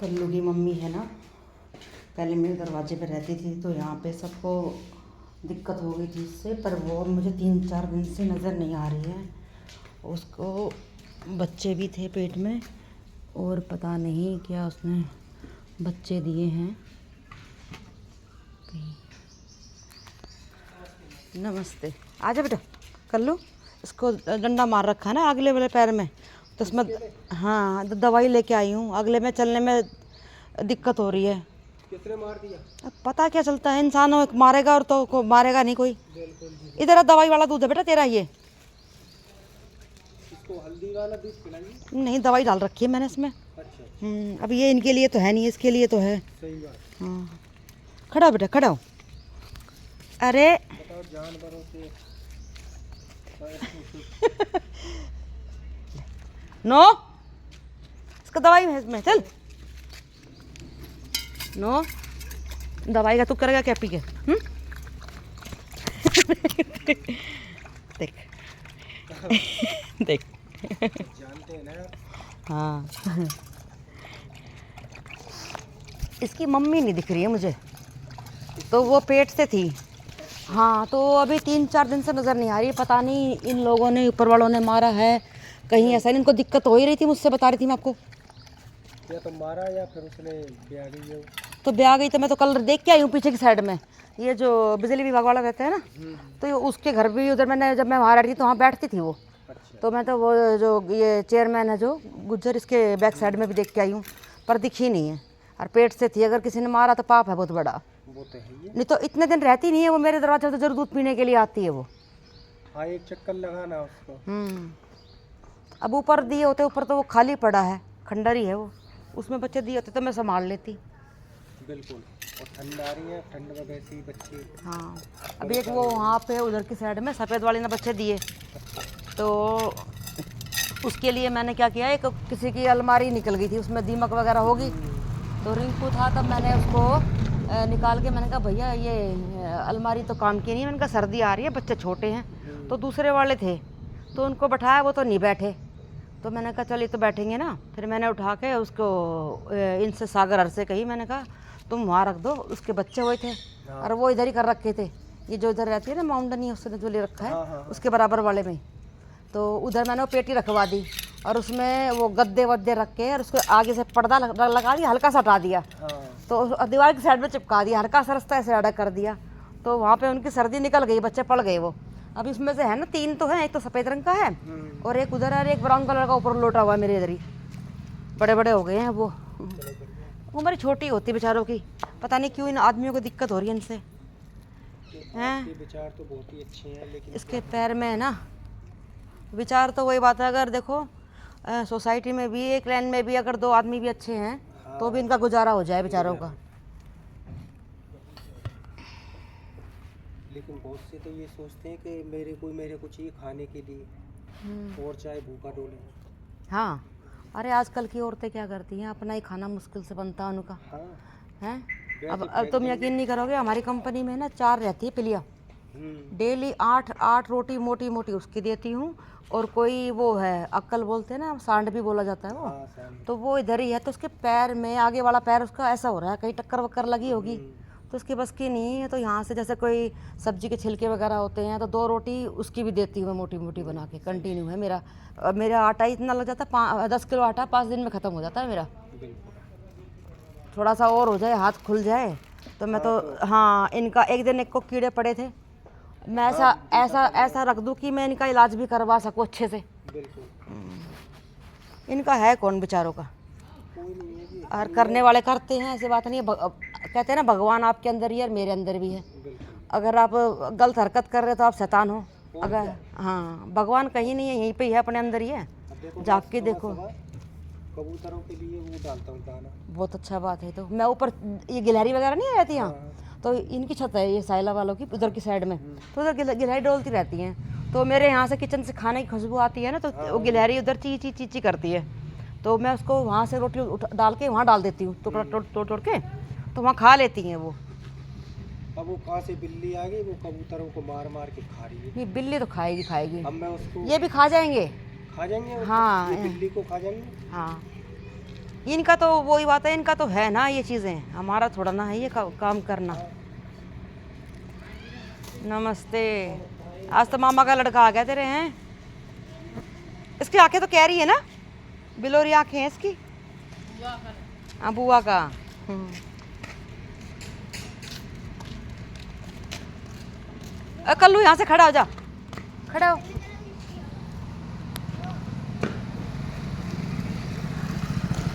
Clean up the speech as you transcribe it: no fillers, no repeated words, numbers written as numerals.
कल्लू की मम्मी है ना, पहले मेरे दरवाजे पे रहती थी तो यहाँ पे सबको दिक्कत हो गई थी इससे, पर वो मुझे 3-4 दिन से नज़र नहीं आ रही है। उसको बच्चे भी थे पेट में और पता नहीं क्या उसने बच्चे दिए हैं। नमस्ते, आजा बेटा। कल्लू, इसको डंडा मार रखा है ना अगले वाले पैर में, तो इसमें हाँ दवाई लेके आई हूँ। अगले में चलने में दिक्कत हो रही है। किसने मार दिया? अब पता क्या चलता है, इंसान मारेगा और तो को मारेगा नहीं कोई। इधर दवाई वाला दूध है बेटा तेरा ये। इसको हल्दी वाला दूध पिलाइए। नहीं, दवाई डाल रखी है मैंने इसमें। अच्छा। अब ये इनके लिए तो है नहीं, इसके लिए तो है। सही बात। हाँ, खड़ा हो बेटा, खड़ा हो। अरे बताओ जानवरों से नो, इसका दवाई है इसमें, चल। नो, दवाई का तू करेगा क्या पी के? देख देख, जानते हैं ना। हाँ इसकी मम्मी नहीं दिख रही है मुझे, तो वो पेट से थी। हाँ, तो अभी 3-4 दिन से नज़र नहीं आ रही है। पता नहीं इन लोगों ने, ऊपर वालों ने मारा है कहीं, ऐसा नहीं। इनको दिक्कत हो ही रही थी, मुझसे बता रही थी मैं आपको। या तो मारा या फिर उसने ब्याह गई है। तो ब्याह गई तो मैं तो कल देख के आई हूँ पीछे की साइड में, ये जो बिजली विभाग वाला रहता है ना, तो ये उसके घर भी उधर, मैंने जब मैं वहाँ रहती थी तो वहाँ बैठती थी वो। अच्छा। तो मैं तो वो जो ये चेयरमैन है जो गुज्जर, इसके बैक साइड में भी देख के आई हूँ, पर दिखी नहीं है। और पेट से थी, अगर किसी ने मारा तो पाप है बहुत बड़ा। वो तो है ही है। नहीं तो इतने दिन रहती नहीं है वो मेरे दरवाजे पे, तो जरूर दूध पीने के लिए आती है वो। हाँ, एक चक्कर लगाना उसको। अब ऊपर दिए होते, ऊपर तो वो खाली पड़ा है, खंडर ही है वो, उसमें बच्चे दिए होते तो मैं संभाल लेती। बिल्कुल। और ठंड आ रही है, ठंड में वैसे ही बच्चे। हाँ, अब एक वो वहाँ पे उधर की साइड में सफ़ेद वाली ने बच्चे दिए, तो उसके लिए मैंने क्या किया, एक किसी की अलमारी निकल गई थी, उसमें दीमक वगैरह होगी, तो रिंकू था, तब मैंने उसको निकाल के मैंने कहा भैया ये अलमारी तो काम की नहीं है। मैंने कहा सर्दी आ रही है, बच्चे छोटे हैं। तो दूसरे वाले थे, तो उनको बैठाया, वो तो नहीं बैठे। तो मैंने कहा चल ये तो बैठेंगे ना। फिर मैंने उठा के उसको इनसे सागर हर से कही, मैंने कहा तुम वहाँ रख दो, उसके बच्चे हुए थे और वो इधर ही कर रखे थे। ये जो इधर रहती है ना माउंटनी, उसने जो ले रखा है उसके बराबर वाले में, तो उधर मैंने वो पेटी रखवा दी और उसमें वो गद्दे वद्दे रख के और उसको आगे से पर्दा लगा दिया, हल्का सा हटा दिया, तो दीवार की साइड में चिपका दिया, हल्का सा रास्ता ऐसे अड़ा कर दिया। तो वहाँ पे उनकी सर्दी निकल गई, बच्चे पड़ गए वो। अब इसमें से है ना 3 तो हैं, एक तो सफ़ेद रंग का है और एक उधर है और एक ब्राउन कलर का ऊपर लोटा हुआ है मेरे इधर ही। बड़े बड़े हो गए हैं वो। उम्र छोटी होती बेचारों की, पता नहीं क्यों इन आदमियों को दिक्कत हो रही है इनसे। हैं विचार तो बहुत ही अच्छे हैं, लेकिन इसके पैर में है ना विचार, तो वही बात है, अगर देखो सोसाइटी में भी, एक लाइन में भी अगर 2 आदमी भी अच्छे हैं तो भी इनका गुजारा हो जाए बेचारों का। लेकिन बहुत से तो ये सोचते हैं कि मेरे को चाहिए खाने के लिए, और चाहे भूखा डोले। हाँ, अरे आजकल की औरतें क्या करती हैं, अपना ही खाना मुश्किल से बनता है उनका। हाँ। हैं अब तुम यकीन नहीं करोगे, हमारी कंपनी में ना 4 रहती है पिलिया, डेली 8 रोटी मोटी मोटी उसकी देती हूँ। और कोई वो है अक्कल बोलते हैं ना, सांड भी बोला जाता है वो। तो वो इधर ही है, तो उसके पैर में आगे वाला पैर उसका ऐसा हो रहा है, कहीं टक्कर वक्कर लगी होगी, तो उसकी बस की नहीं है। तो यहाँ से जैसे कोई सब्जी के छिलके वगैरह होते हैं, तो 2 रोटी उसकी भी देती हूँ मैं, मोटी मोटी बना के, कंटिन्यू है मेरा। मेरा आटा इतना लग जाता है, 10 किलो आटा 5 दिन में ख़त्म हो जाता है मेरा। थोड़ा सा और हो जाए, हाथ खुल जाए तो मैं तो, हाँ इनका एक दिन एक को कीड़े पड़े थे, मैं ऐसा रख दूँ कि मैं इनका इलाज भी करवा सकूँ अच्छे से। इनका है कौन बेचारों का, और करने वाले करते हैं, ऐसी बात नहीं है। कहते हैं ना भगवान आपके अंदर ही है और मेरे अंदर भी है। अगर आप गलत हरकत कर रहे हो तो आप शैतान हो, अगर हाँ भगवान कहीं नहीं है, यहीं पे ही है, अपने अंदर ही है, जाग के देखो। कबूतरों के लिए वो डालता हूँ दाना। बहुत अच्छा बात है। तो मैं ऊपर, ये गिलहरी वगैरह नहीं रहती यहाँ, तो इनकी छत है ये साइला वालों की, उधर की साइड में, तो उधर गिलहरी डोलती रहती हैं। तो मेरे यहाँ से किचन से खाने की खुशबू आती है ना, तो वो गिलहरी उधर ची ची ची ची करती है, तो मैं उसको वहाँ से रोटी डाल के वहाँ डाल देती हूँ, टुकड़ा तोड़ के, तो वहाँ खा लेती हैं वो। अब वो कहाँ से बिल्ली आ गई, वो कबूतरों को मार मार के खा रही है। नहीं, बिल्ली तो खाएगी। अब मैं उसको, ये भी खा जाएंगे। खा जाएंगे। हाँ, ये बिल्ली को खा जाएंगे। हाँ इनका तो वही बात है, इनका तो है ना ये चीज़ें, हमारा थोड़ा ना है ये काम करना। नमस्ते। आज तो मामा का लड़का आ गया तेरे हैं। इसकी आंखें तो कह रही है ना, बिलोरी आंखें हैं इसकी। हाँ बुआ का। कल्लू यहाँ से खड़ा हो जा, खड़ा हो।